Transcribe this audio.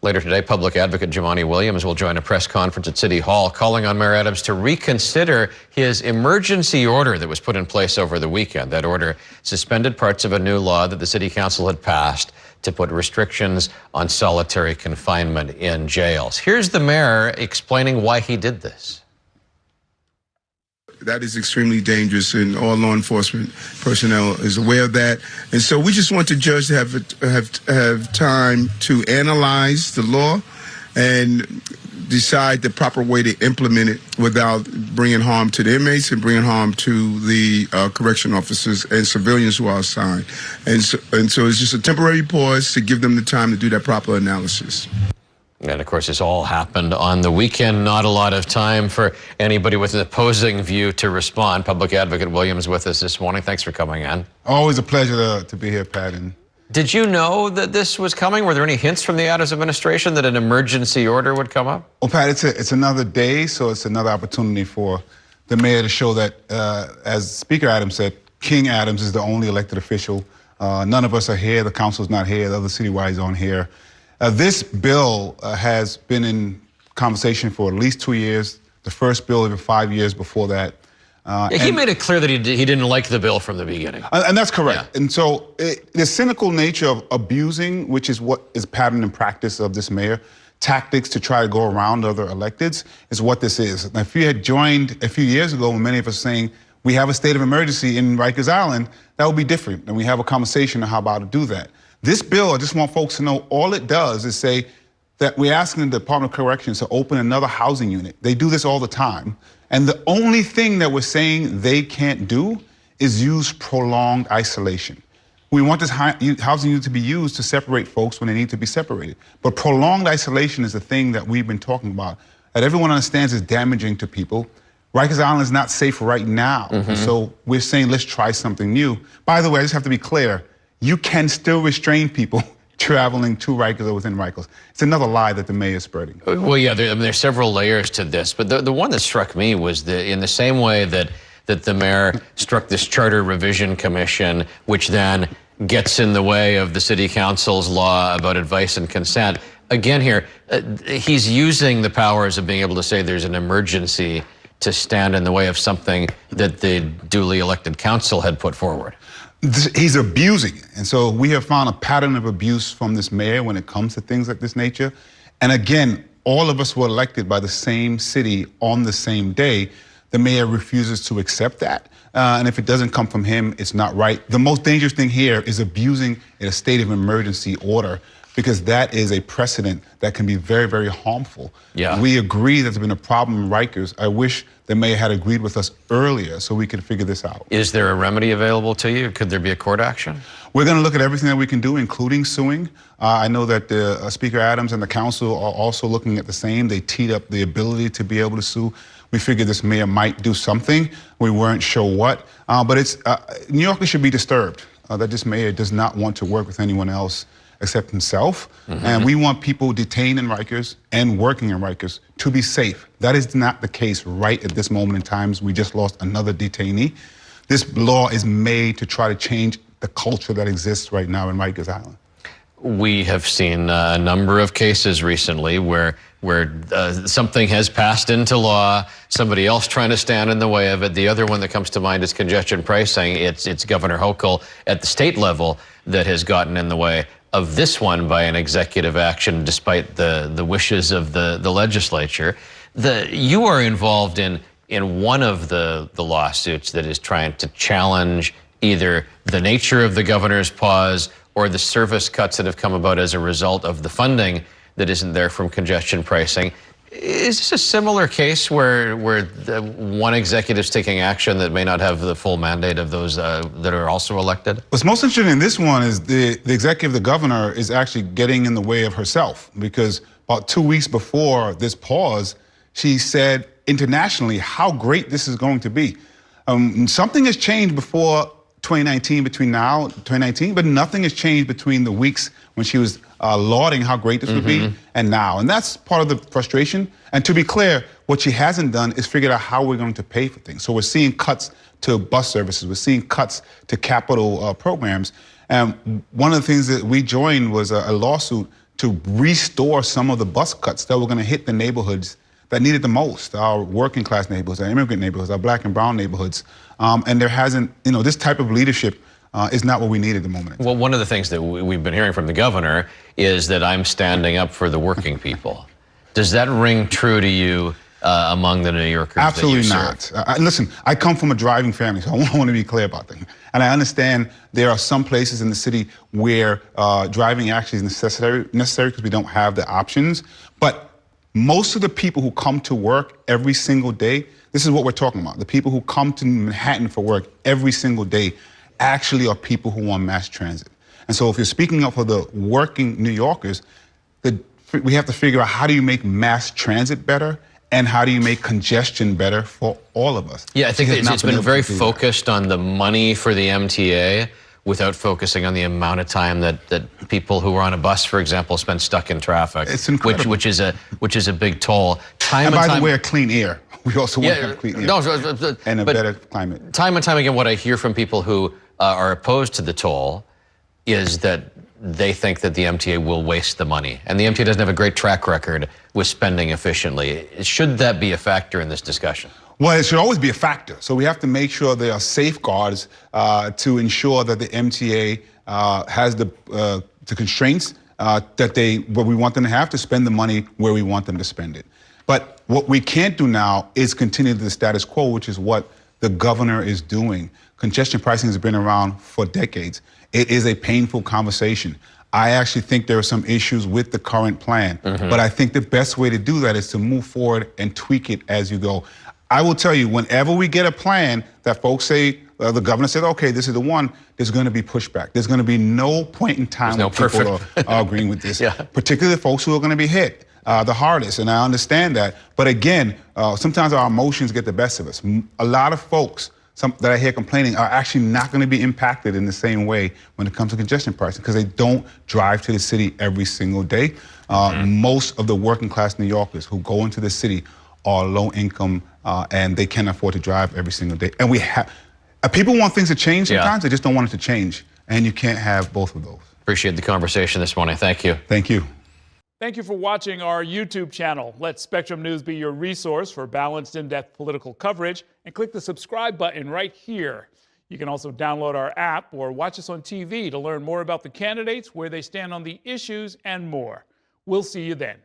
Later today, Public Advocate Jumaane Williams will join a press conference at City Hall calling on Mayor Adams to reconsider his emergency order that was put in place over the weekend. That order suspended parts of a new law that the City Council had passed to put restrictions on solitary confinement in jails. Here's the mayor explaining why he did this. That is extremely dangerous, and all law enforcement personnel is aware of that. And so we just want the judge to have time to analyze the law and decide the proper way to implement it without bringing harm to the inmates and bringing harm to the correction officers and civilians who are assigned. And so it's just a temporary pause to give them the time to do that proper analysis. And of course, this all happened on the weekend. Not a lot of time for anybody with an opposing view to respond. Public Advocate Williams with us this morning. Thanks for coming in. Always a pleasure to be here, Pat. Did you know that this was coming? Were there any hints from the Adams administration that an emergency order would come up? Well, Pat, it's another day, so it's another opportunity for the mayor to show that, as Speaker Adams said, King Adams is the only elected official. None of us are here. The council's not here. The other citywides aren't here. This bill has been in conversation for at least 2 years. The first bill, even 5 years before that. He made it clear that he didn't like the bill from the beginning. And that's correct. Yeah. And so the cynical nature of abusing, which is what is pattern and practice of this mayor, tactics to try to go around other electeds, is what this is. Now, if you had joined a few years ago when many of us saying we have a state of emergency in Rikers Island, that would be different. And we have a conversation on how about to do that. This bill, I just want folks to know, all it does is say that we're asking the Department of Corrections to open another housing unit. They do this all the time. And the only thing that we're saying they can't do is use prolonged isolation. We want this housing unit to be used to separate folks when they need to be separated. But prolonged isolation is the thing that we've been talking about, that everyone understands is damaging to people. Rikers Island is not safe right now. And so we're saying, let's try something new. By the way, I just have to be clear. You can still restrain people traveling to Rikers or within Rikers. It's another lie that the mayor is spreading. Well, yeah, there's several layers to this, but the one that struck me was in the same way that the mayor struck this Charter Revision Commission, which then gets in the way of the city council's law about advice and consent. Again here, he's using the powers of being able to say there's an emergency to stand in the way of something that the duly elected council had put forward. He's abusing it. And so we have found a pattern of abuse from this mayor when it comes to things like this nature. And again, all of us were elected by the same city on the same day. The mayor refuses to accept that. And if it doesn't come from him, it's not right. The most dangerous thing here is abusing a state of emergency order, because that is a precedent that can be very, very harmful. Yeah. We agree that there's been a problem in Rikers. I wish the mayor had agreed with us earlier so we could figure this out. Is there a remedy available to you? Could there be a court action? We're going to look at everything that we can do, including suing. I know that Speaker Adams and the council are also looking at the same. They teed up the ability to be able to sue. We figured this mayor might do something. We weren't sure what. But New Yorkers should be disturbed that this mayor does not want to work with anyone else except himself. And we want people detained in Rikers and working in Rikers to be safe. That is not the case right at this moment in time. We just lost another detainee. This law is made to try to change the culture that exists right now in Rikers Island. We have seen a number of cases recently where something has passed into law, somebody else trying to stand in the way of it. The other one that comes to mind is congestion pricing. It's Governor Hochul at the state level that has gotten in the way of this one by an executive action, despite the wishes of the legislature. You are involved in one of the lawsuits that is trying to challenge either the nature of the governor's pause or the service cuts that have come about as a result of the funding that isn't there from congestion pricing. Is this a similar case where one executive's taking action that may not have the full mandate of those that are also elected? What's most interesting in this one is the executive, the governor, is actually getting in the way of herself, because about 2 weeks before this pause, she said internationally how great this is going to be. Something has changed before 2019, between now and 2019, but nothing has changed between the weeks when she was lauding how great this would be and now. And that's part of the frustration. And to be clear, what she hasn't done is figured out how we're going to pay for things. So we're seeing cuts to bus services. We're seeing cuts to capital programs. And one of the things that we joined was a lawsuit to restore some of the bus cuts that were going to hit the neighborhoods that needed the most, our working class neighborhoods, our immigrant neighborhoods, our black and brown neighborhoods. And there hasn't, this type of leadership is not what we need at the moment. Well, one of the things that we've been hearing from the governor is that I'm standing up for the working people. Does that ring true to you among the New Yorkers? Absolutely not. Listen, I come from a driving family, so I want to be clear about that. And I understand there are some places in the city where driving actually is necessary because we don't have the options. But most of the people who come to work every single day, this is what we're talking about. The people who come to Manhattan for work every single day actually are people who want mass transit. And so if you're speaking up for the working New Yorkers, we have to figure out how do you make mass transit better and how do you make congestion better for all of us. Yeah, I think it's been very focused on the money for the MTA without focusing on the amount of time that people who are on a bus, for example, spend stuck in traffic. It's incredible. Which is a big toll. And by the way, clean air. We also want to have clean air and a better climate. Time and time again, what I hear from people who are opposed to the toll is that they think that the MTA will waste the money. And the MTA doesn't have a great track record with spending efficiently. Should that be a factor in this discussion? Well, it should always be a factor. So we have to make sure there are safeguards to ensure that the MTA has the constraints what we want them to have to spend the money where we want them to spend it. But what we can't do now is continue the status quo, which is what the governor is doing. Congestion pricing has been around for decades. It is a painful conversation. I actually think there are some issues with the current plan, but I think the best way to do that is to move forward and tweak it as you go. I will tell you, whenever we get a plan that folks say, the governor said, okay, this is the one, there's going to be pushback. There's going to be no point in time where people are agreeing with this, particularly the folks who are going to be hit the hardest, and I understand that. But again, sometimes our emotions get the best of us. A lot of folks that I hear complaining are actually not going to be impacted in the same way when it comes to congestion pricing because they don't drive to the city every single day. Most of the working class New Yorkers who go into the city are low income and they can't afford to drive every single day. And we have people want things to change sometimes, they just don't want it to change. And you can't have both of those. Appreciate the conversation this morning. Thank you. Thank you. Thank you for watching our YouTube channel. Let Spectrum News be your resource for balanced, in-depth political coverage, and click the subscribe button right here. You can also download our app or watch us on TV to learn more about the candidates, where they stand on the issues, and more. We'll see you then.